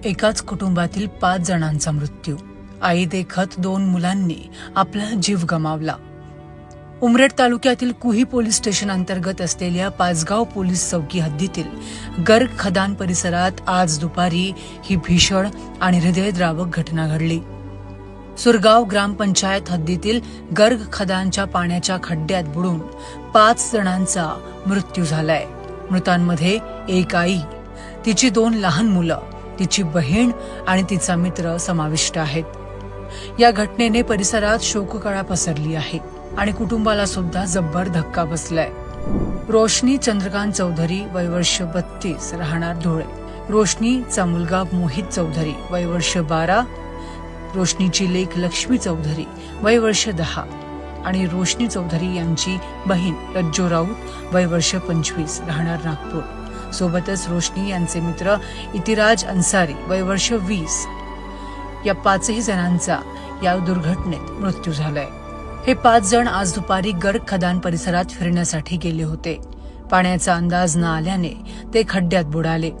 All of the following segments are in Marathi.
एकाच कुटुंबातील 5 जणांचा मृत्यू। आई देखत 2 मुलांनी आपला जीव गमावला। उमरेड तालुक्यातील कुही पोलीस स्टेशन अंतर्गत असलेल्या पाचगाव पोलीस चौकी हद्दीतील गर्ग खदान परिसरात आज दुपारी ही भीषण आणि हृदयद्रावक घटना घडली। सुरगाव ग्रामपंचायत हद्दीतील गर्ग खदानच्या पाण्याच्या खड्ड्यात बुडून 5 जणांचा मृत्यू झालाय। मृतांमध्ये एक आई, तिची 2 लहान मुलं, तिची बहीण आणि तिचा मित्र समाविष्ट आहेत। या घटनेने परिसरात शोककळा पसरली आहे आणि कुटुंबाला सुद्धा जब्बर धक्का बसलाय। रोशनी चंद्रकांत चौधरी वय वर्ष 32 राहणार धुळे, रोशनीचा मुलगा मोहित चौधरी वय वर्ष 12, रोशनीची लेक लक्ष्मी चौधरी वय वर्ष 10 आणि रोशनी चौधरी यांची बहीण रज्जो राऊत वय वर्ष 25 राहणार नागपूर। सोबतच रोशनी यांचे मित्र इतिराज अन्सारी वय वर्ष 20 या 5ही जणांचा या दुर्घटनेत मृत्यू झालाय। हे 5 जण आज दुपारी गर्ग खदान परिसरात फिरण्यासाठी गेले होते। पाण्याचा अंदाज न आल्याने ते खड्ड्यात बुडाले।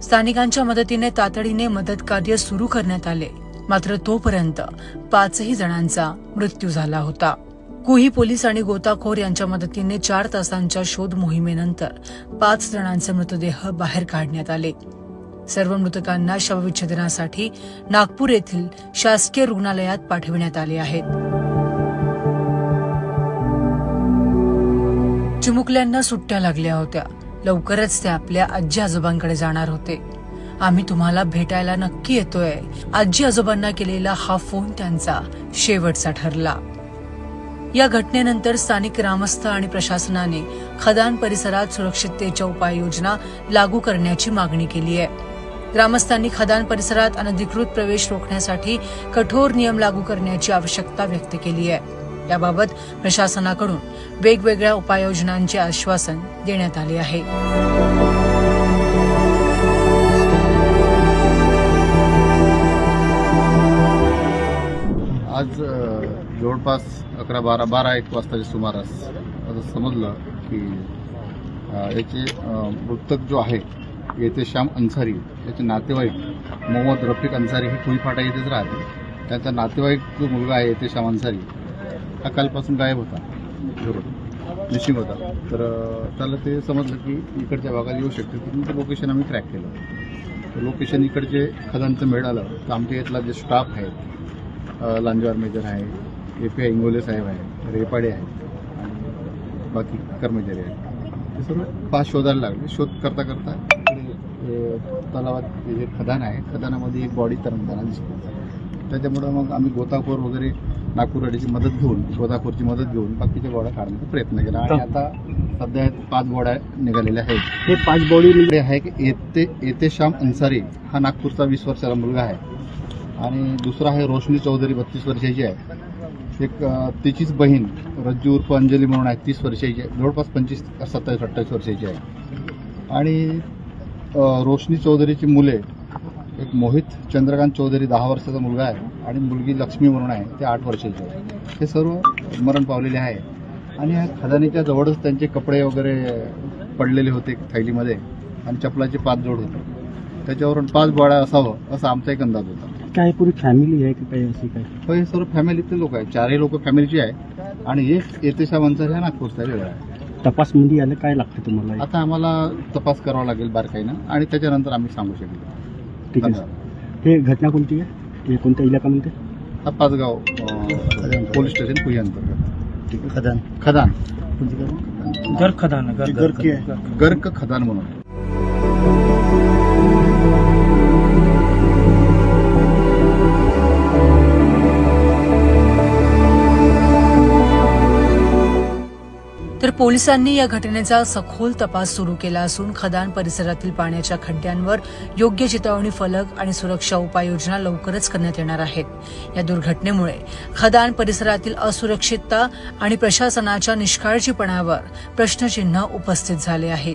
स्थानिकांच्या मदतीने तातडीने मदत कार्य सुरू करण्यात आले, मात्र तोपर्यंत 5ही जणांचा मृत्यू झाला होता। कुही पोलीस आणि गोताखोर यांच्या मदतीने 4 तासांच्या शोध मोहिमेनंतर 5 जणांचे मृतदेह बाहेर काढण्यात आले। सर्व मृतकांना शवविच्छेदनासाठी नागपूर येथील शासकीय रुग्णालयात पाठविण्यात आले आहेत। चिमुकल्यांना सुट्ट्या लागल्या होत्या। लवकरच ते आपल्या आजी आजोबांकडे जाणार होते। आम्ही तुम्हाला भेटायला नक्की येतोय, आजी आजोबांना केलेला हा फोन त्यांचा शेवटचा ठरला। या घटनेनंतर स्थानिक ग्रामस्थ आणि प्रशासनाने खदान परिसरात सुरक्षिततेच्या उपाययोजना लागू करण्याची मागणी केली आहे। ग्रामस्थांनी खदान परिसरात अनधिकृत प्रवेश रोखण्यासाठी कठोर नियम लागू करण्याची आवश्यकता व्यक्त केली आहे। याबाबत प्रशासनाकडून वेगवेगळ्या उपाययोजनांचे आश्वासन देण्यात आले आहे। आज जवळपास 11-12-1 वाजताच्या सुमारास असं समजलं की याचे मृतक जो आहे येथे श्याम अन्सारी याचे नातेवाईक मोहम्मद रफिक अन्सारी हे कुही फाटा येथेच राहते। त्याचा नातेवाईक जो मुलगा आहे येथे श्याम अन्सारी हा कालपासून गायब होता, मिसिंग होता। तर त्याला ते समजलं की इकडच्या भागात येऊ शकते, तर ते लोकेशन आम्ही ट्रॅक केलं। लोकेशन इकडचे खदानचं मिळालं तर आमच्या इथला जे स्टाफ आहे, लांजवार मेजर आहे, API इंगोले साहेब आहे, रेपाडे आहेत आणि बाकी कर्मचारी आहेत, ते सर्व 5 शोधायला लागले। शोध करता करता तलावात जे खदान आहे, खदानामध्ये एक बॉडी तरंगताना दिसतो। त्याच्यामुळं मग आम्ही गोताखोर वगैरे नागपूरवाडीची मदत घेऊन, गोताखोरची मदत घेऊन बाकीच्या बॉड्या काढण्याचा प्रयत्न केला आणि आता सध्या 5 बॉड्या निघालेल्या आहेत। हे 5 बॉडी आहे की येते श्याम अन्सारी हा नागपूरचा 20 वर्षाचा मुलगा आहे आणि दुसरा आहे रोशनी चौधरी 32 वर्षाची आहे। एक तिचीच बहीण रज्जू उर्फ अंजली म्हणून आहे, 30 वर्षाची आहे, जवळपास 27-28 वर्षाची आहे। आणि रोशनी चौधरीची मुले, एक मोहित चंद्रकांत चौधरी 10 वर्षाचा मुलगा आहे आणि मुलगी लक्ष्मी म्हणून आहे, ते 8 वर्षाची आहे। हे सर्व मरण पावलेले आहे आणि या खदानीच्या जवळच त्यांचे कपडे वगैरे पडलेले होते थैलीमध्ये आणि चपलाचे 5 जोड होते। त्याच्यावरून 5 बॉड्या असावं असा आमचा एक अंदाज होता। काय पुरी फॅमिली आहे की काही अशी काय? हो, हे सर्व फॅमिलीतले लोक आहेत, 4ही लोक फॅमिलीची आहे आणि एक येते श्याम अन्सारी हा नागपूरचा वेगळा आहे। तपासमध्ये आलं काय लागतं तुम्हाला? आता आम्हाला तपास करावा लागेल बारकाईनं आणि त्याच्यानंतर आम्ही सांगू शकेल। ठीक आहे। हे घटना कोणती आहे? हे कोणत्या इलाक्यामध्ये? हा पाचगाव पोलीस स्टेशन कुही अंतर्गत। ठीक आहे। खदान गर्ग खदान गर्ग खदान म्हणून। तर पोलिसांनी या घटनेचा सखोल तपास सुरू केला असून खदान परिसरातील पाण्याच्या खड्ड्यांवर योग्य चिथावणी फलक आणि सुरक्षा उपाययोजना लवकरच करण्यात येणार आहेत। या दुर्घटनेमुळे खदान परिसरातील असुरक्षितता आणि प्रशासनाच्या निष्काळजीपणावर प्रश्नचिन्ह उपस्थित झाले आहे।